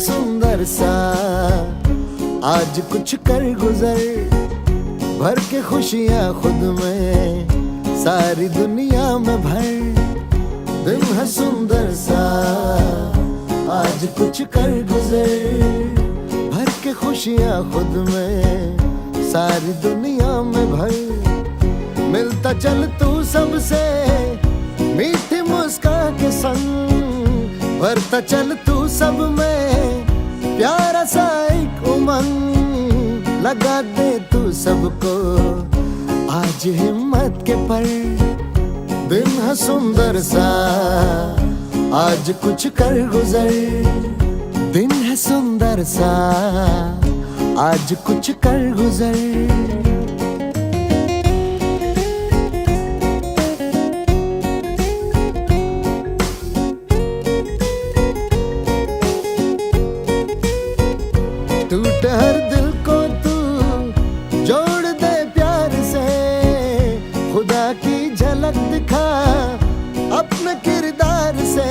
सुंदर सा आज कुछ कर गुजर, भर के खुशियाँ खुद में सारी दुनिया में भर। दिन है सुंदर सा आज कुछ कर गुजर, भर के खुशियाँ खुद में सारी दुनिया में भर। मिलता चल तू सबसे मीठी मुस्कान के संग, भरता चल तू सब में प्यारा सा एक उमंग। लगा दे तू सबको आज हिम्मत के पर। दिन है सुंदर सा आज कुछ कर गुजर, दिन है सुंदर सा आज कुछ कर गुजर। टूटे हर दिल को तू जोड़ दे प्यार से, खुदा की झलक दिखा अपने किरदार से।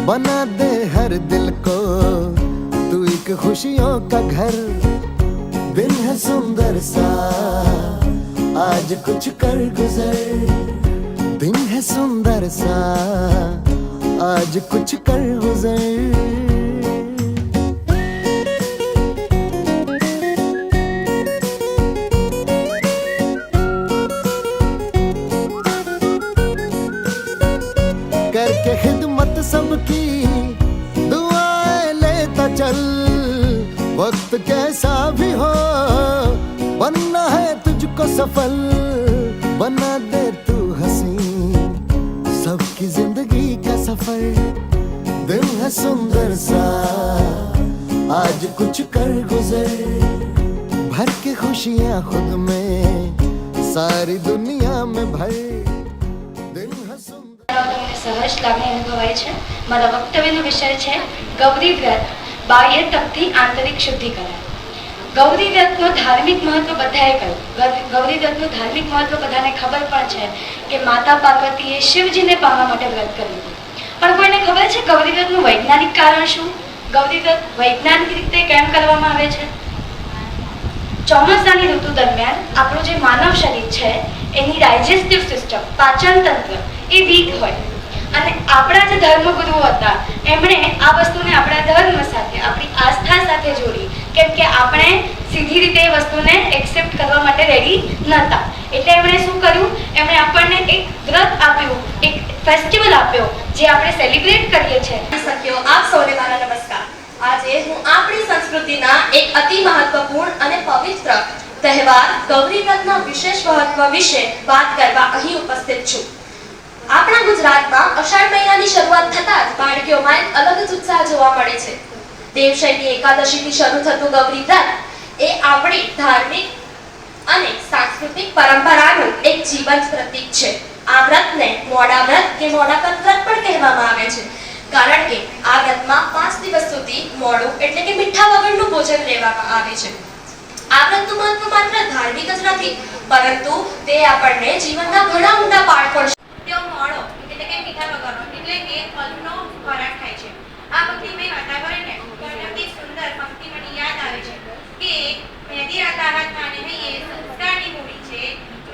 बना दे हर दिल को तू एक खुशियों का घर। दिन है सुंदर सा आज कुछ कर गुजर, दिन है सुंदर सा आज कुछ कर गुजर। करके खिदमत सबकी दुआएं लेता चल, वक्त कैसा भी हो बनना है तुझको सफल। बना दे तू हंसी सबकी जिंदगी का सफर। दिन है सुंदर सा आज कुछ कर गुजर, भर के खुशियाँ खुद में सारी दुनिया में भर। सहज लागणी अनुभवाय छे। मारा वक्तव्यનો વિષય છે ગૌરી વ્રત બાહ્ય તપથી આંતરિક શુદ્ધિકરણ। ગૌરી વ્રતનું ધાર્મિક મહત્વ બધાએ કહ્યું। ગૌરી વ્રતનું ધાર્મિક મહત્વ બધાને ખબર પણ છે કે માતા પાર્વતીએ શિવજીને પામવા માટે વ્રત કર્યું હતું। પણ કોઈને ખબર છે ગૌરી વ્રતનું વૈજ્ઞાનિક કારણ શું? ગૌરી વ્રત વૈજ્ઞાનિક રીતે કેમ કરવામાં આવે છે? ચોમાસાની ઋતુ દરમિયાન આપણું જે માનવ શરીર છે એની ડાયજેસ્ટિવ સિસ્ટમ પાચન તંત્ર એ વીક હોય અને આપણા જે ધર્મગુરુઓ હતા એમણે આ વસ્તુને આપણા ધર્મ સાથે આપણી આસ્થા સાથે જોડી, કેમ કે આપણે સીધી રીતે એ વસ્તુને એક્સેપ્ટ કરવા માટે રેડી નહોતા। એટલે એમણે શું કર્યું, એમણે આપણને એક વ્રત આપ્યું, એક ફેસ્ટિવલ આપ્યો જે આપણે સેલિબ્રેટ કરીએ છીએ। આપ સૌને મારા નમસ્કાર। આજે હું આપણી સંસ્કૃતિના એક અતિ મહત્વપૂર્ણ અને પવિત્ર તહેવાર ગૌરી વ્રતના વિશેષ મહત્વ વિશે વાત કરવા અહીં ઉપસ્થિત છું। આપણા ગુજરાતમાં અષાઢ મહિનાની શરૂઆત થતાં જ બાળકીઓમાં એક અલગ જ ઉત્સાહ જોવા મળે છે। દેવશયની એકાદશીથી શરૂ થતું ગૌરી વ્રત એ આપણી ધાર્મિક અને સાંસ્કૃતિક પરંપરાનું એક જીવંત પ્રતીક છે। આ વ્રતને મોડા વ્રત કે મોડાપન વ્રત પણ કહેવામાં આવે છે, કારણ કે આ વ્રતમાં 5 દિવસ સુધી મોડું એટલે કે મીઠા વગરનું ભોજન લેવામાં આવે છે। આ વ્રતનું મહત્વ માત્ર ધાર્મિક જ નથી, પરંતુ તે આપણને જીવનના ઘણા ઊંડા પાઠ પણ તેઓ મોડો એટલે કે મીઠા વગરનો એટલે કે ફળનો ખોરાક ખાય છે। આ ભક્તિમય વાતાવરણને ઘણી સુંદર પંક્તિ મને યાદ આવે છે કે મહેંદી રાતા હાથમાં ને હૈયે સંસ્કારની મૂડી છે,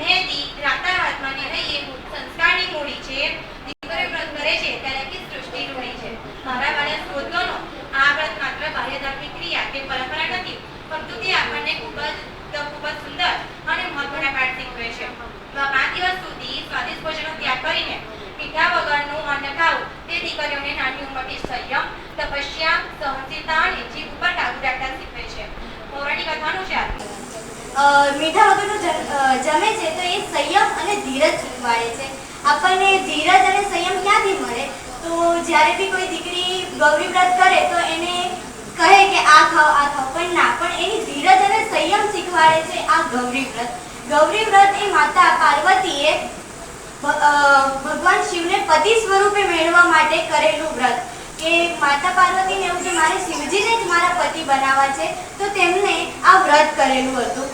મહેંદી રાતા હાથમાં ને હૈયે સંસ્કારની મૂડી છે, દીકરો વ્રત કરે છે ત્યારે કે સૃષ્ટિ રૂડી છે। મારા વાળા સ્ત્રોતોનો આ વ્રત માત્ર બાહ્ય ધાર્મિક ક્રિયા કે પરંપરા નથી, પરંતુ તે આપણને ખૂબ જ સુંદર અને મહત્વના પાઠ શીખવે છે। 5 દિવસ સુધી સ્વાદિષ્ટ ભોજનનો ત્યાગ કરીને મીઠા વગરનું અન્ન ખાવું તે દીકરીઓને નાની ઉંમરથી સંયમ, તપસ્યા, સહનશીલતા અને જીભ ઉપર કાબુ રાખતા શીખવે છે। પૌરાણિક કથા અનુસાર મીઠા વગરનું જમે છે તો એ સંયમ અને ધીરજ શીખવાડે છે। આપણને ધીરજ અને સંયમ ક્યાંથી મળે? તો જ્યારે બી કોઈ દીકરી ગૌરી વ્રત કરે તો એને કહે કે આ ખાઓ પણ ના, પણ એની ધીરજ અને સંયમ શીખવાડે છે આ ગૌરી વ્રત। ગૌરી વ્રત એ માતા પાર્વતીએ ભગવાન શિવને પતિ સ્વરૂપે મેળવવા માટે કરેલું વ્રત કે માતા પાર્વતીને એવું કે મારે શિવજીને જ મારા પતિ બનાવવા છે, તો તેમને આ વ્રત કરેલું હતું।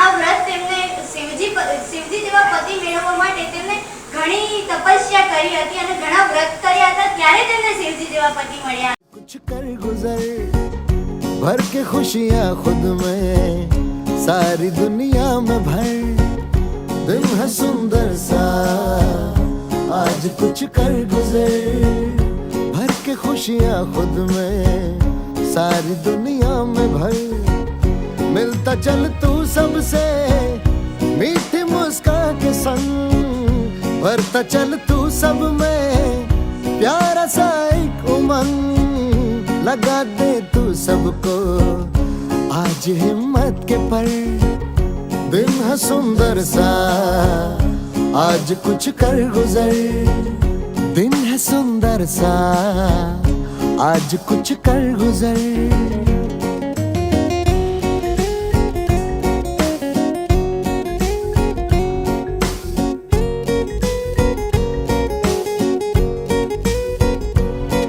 આ વ્રત તેમને શિવજી જેવા પતિ મેળવવા માટે તેમને ઘણી તપસ્યા કરી હતી અને ઘણા વ્રત કર્યા હતા, ત્યારે તેમને શિવજી જેવા પતિ મળ્યા। कुछ कर गुजर भर के खुशियाँ खुद में सारी दुनिया में भर दिन है सुंदर सा आज कुछ कर गुजर भर के खुशियाँ खुद में सारी दुनिया में भर मिलता चल तू सबसे मीठी मुस्कान के संग भरता चल तू सब में प्यारा सा एक उमंग लगा दे तू सबको आज हिम्मत के पर दिन है सुंदर सा आज कुछ कर गुजर दिन है सुंदर सा आज कुछ कर गुजर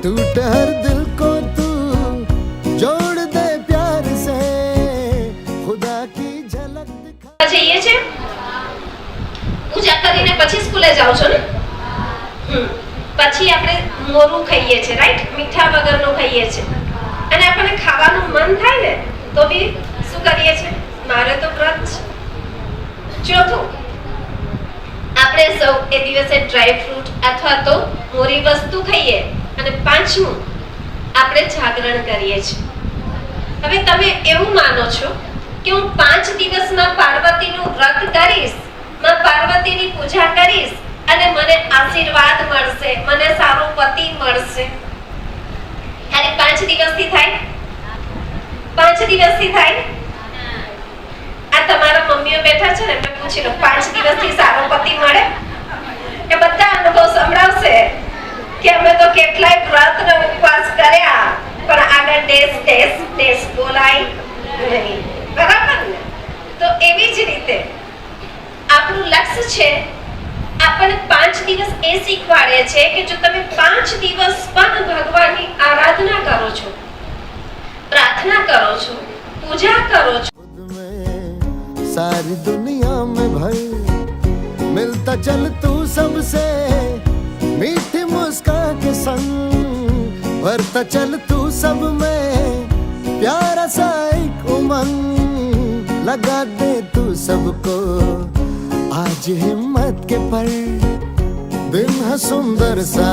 टूटे हर दिल को तू जोड़ दे प्यार से खुदा की झलक दिखा જઈએ છે પૂજા કરીને પછી સ્કૂલે જાવ છો ને પછી આપણે મોરું ખાઈએ છે રાઈટ મીઠા વગરનું ખાઈએ છે અને આપણને ખાવાનું મન થાય ને તો બી શું કરીએ છે મારે તો વ્રત છે ચોથું આપણે સૌ એ દિવસે ડ્રાય ફ્રૂટ અથવા તો મોરી વસ્તુ ખાઈએ અને પાંચમું આપણે જાગરણ કરીએ છીએ હવે તમે એવું માનો છો કે હું 5 દિવસમાં પાર્વતીનું વ્રત કરીશ માં પાર્વતીની પૂજા કરીશ અને મને આશીર્વાદ મળશે મને સારો પતિ મળશે અરે 5 દિવસથી થાય 5 દિવસથી થાય આ તમારા મમ્મીઓ બેઠા છે ને મેં પૂછી લો 5 દિવસથી સારો પતિ મળે એ બધા અનુભવ સંભળાવશે કે અમે તો કેટલાય વ્રત અને ઉપવાસ કર્યા પણ આગળ ટેસ્ટ બોલાય નહીં બરાબર ને તો એવી જ રીતે આપણું લક્ષ્ય છે આપણને 5 દિવસ એ શીખવાડે છે કે જો તમે 5 દિવસ પણ ભગવાનની આરાધના કરો છો પ્રાર્થના કરો છો પૂજા કરો છો खुद में सारी दुनिया में भर मिलता चल तू सबसे मीठी मुस्कान के संग भरता चल तू सब में प्यारा सा एक उमंग लगा दे तू सबको आज हिम्मत के पर दिन है सुंदर सा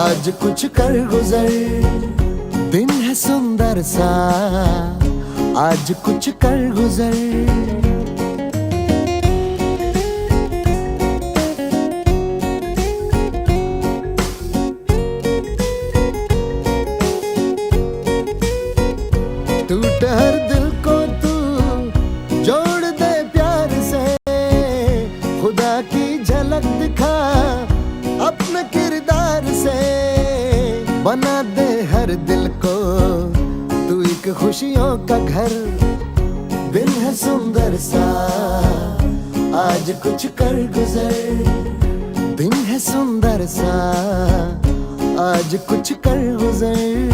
आज कुछ कर गुजर दिन है सुंदर सा आज कुछ कर गुजर टूटे हर दिल को तू जोड़ दे प्यार से खुदा की झलक दिखा अपने किरदार से बना दे हर दिल को तू एक खुशियों का घर दिन है सुंदर सा आज कुछ कर गुजर दिन है सुंदर सा आज कुछ कर गुजर